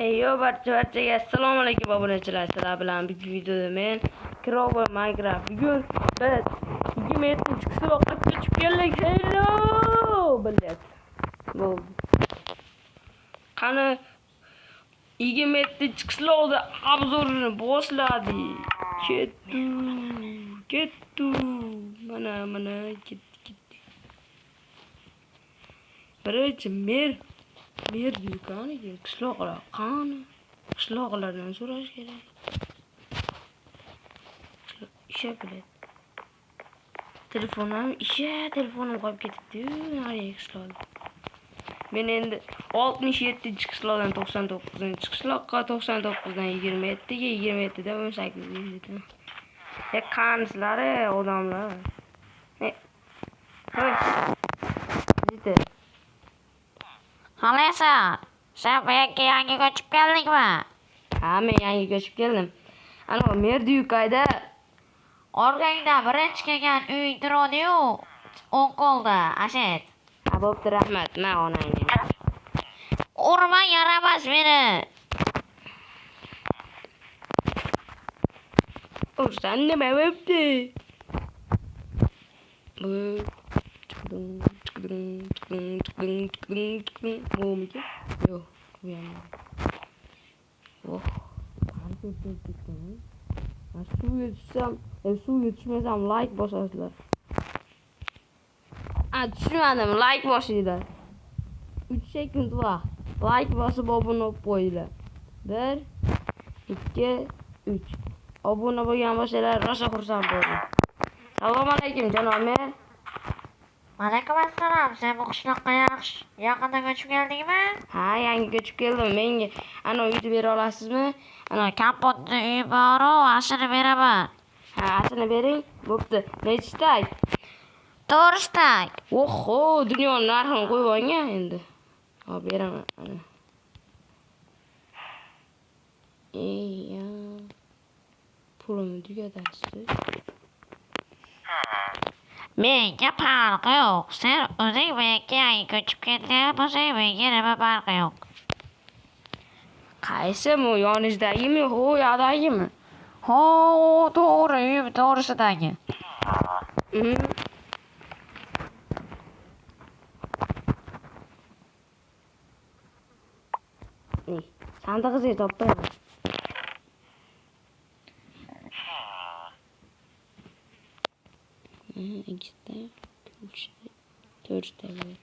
Yo barchaga assalomu alaykum obunachilar. Sizlar bilan bir videoda men Crow va Minecraft. Bugun biz 27-qisloqqa ko'chib keldik. Hello billat. Bo'ldi. Qani 27-qisloqda obzorini boshladik. Ketdi. Mana ketdi. Birinchi mer dukaniga qishloqlar qani? Qishloqlardan so'rash kerak. Isha biladi. Telefonim qolib ketibdi. Nariga qishloqda. Men endi 67-qishloqdan 99-qishloqqa, 99dan 27ga, 27dan 18ga yetdim. Qansizlar odamlar. Hoy. Bitta. Halaysan, sen bu yerga yangi ko'chib keldingmi? Ha, men yangi ko'chib keldim. Ana Merdiyukayda Orqangda birinchi kelgan uy turadi-yu, o'ng qo'lda, Ashet. Ha, bo'pti, rahmat. Men onangni. Urma, yaramas meni. Ursan nima bo'pti? Bu Bo'miki? Yo'q, bu ham. Oh, qancha ketdim. Suvga tushmasam like bosasizlar. Tushmadim, like bosinglar. 3 sekund vaqt. Like bosib obuna bo'lib qo'yinglar. 1 2 3. Obuna bo'lgan bo'lsanglar, rosa xursand bo'laman. Assalomu alaykum janob mer. Alaykum assalom. Sen bu qishloqqa yaqinda ko'chib keldingmi? Ha, yangi ko'chib keldim. Menga ana uyni bera olasizmi? Ana kapotni uy bor-u, aslini beraman. Ha, aslini bering. Bo'pti. Nechtak? 4 tak. Oho, dunyoning narxini qo'yib olgan endi. Hop, beraman. Ana. Pulimni tugatasiz. Menga farqi yo'q. Sen o'zing bu yerga yangi ko'chib kelgan bo'lsang, menga nima farqi yo'q. Qaysi bu yonishdagimi, yo'qdagimi? Ho, to'g'ri, uyim to'g'risidagi. Sandig'ingizni topmayman. Ikkita, 4ta bor.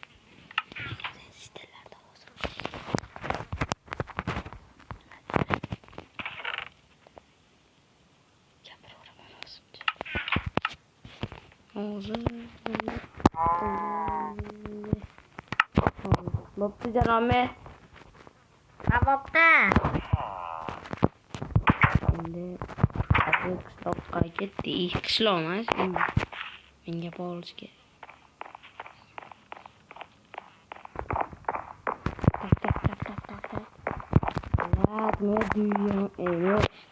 Sitelarda hozir. Gapiraman hozir. Bo'pti janob mer. Ha, bo'pti. Endi qishloqqa ketdik. Qishloq emas, menga polish kerak. Tak.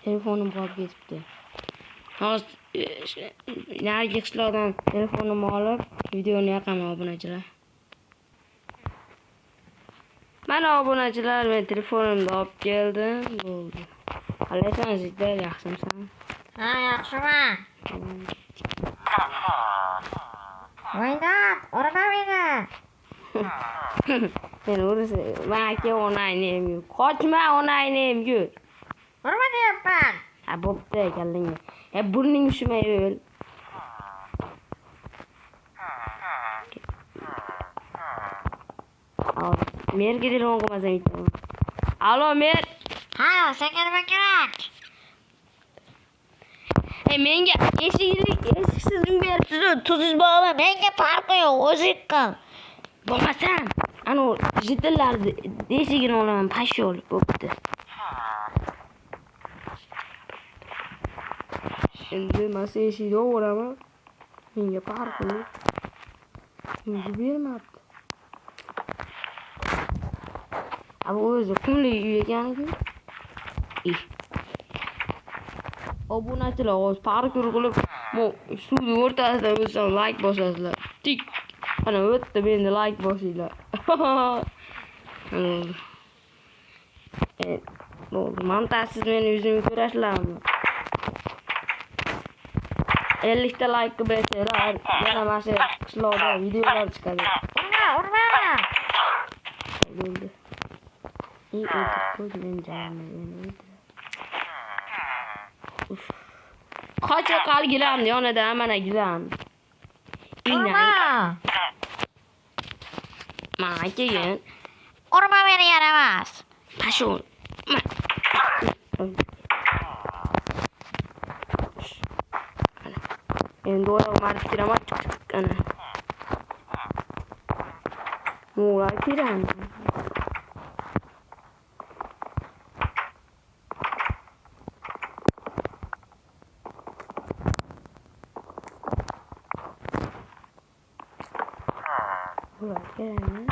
Telefonim qolib ketibdi. Hozir narigi qishloqdan telefonimni olib, videoni yoqaman obunachilar. Mana obunachilar, men telefonimni olib keldim. Bo'ldi. Qalaysansiz, yaxshimisan? Ha, yaxshiman. Voydat, urma meni. Sen ursa, men aka onangni qochma, onangni yur. Urma deyapman. Ha, bo'pti, kallingga. Burning ushmay o'l. Merga telefon qilmasam aytaman. Alo, mer. Ha, senga nima kerak? Menga eshiksiz uy beribsiz, tuzish Bola, menga farqi yo'q, o'zing qil. bo'lmasam, ana jitillarni eshigini olaman, pashol bo'pti. Endi men eshikni olaman. Menga farqi yo'q. Menga bermabdi. Abi o'zi qumli uy ekan-ku. Obunachilar hozir parkur qilib, suvni o'rtasida o'zim like bosasizlar. Tik. Ana o'tdi, endi like bosinglar. Bo'ldi. Montajsiz meni yuzimni ko'rasizlarmi? 50 ta like bersanglar, yana mana shu qishloqda videolar chiqadi. Urma. Bo'ldi. O'tib qo'ydim men jamini. Qocha qal gilam yonida mana gilam. Urma. Mana keyin Urma meni yaramas. pashon. Endi oyog'im arib kiraman. Ana. Mo'g'lar kiram. Mo'g'lar kiram.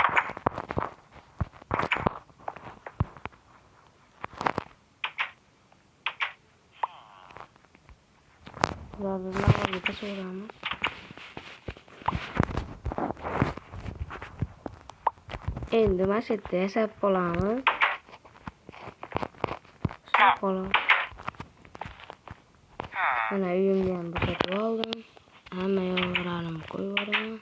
Zaten so'rayman. Endi mana shu yerda yasab qolamiz. Mana uyimni ham bo'shatib oldim. Hamma yog'larimni qo'yib yuboraman.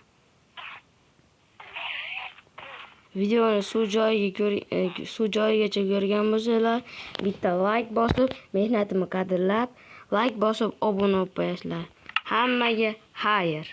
Videoni shu joyigacha ko'rgan bo'lsanglar, bitta like bosib, mehnatimni qadrlab, like bosib obuna bo'lib qo'yasizlar. Hammaga xayr.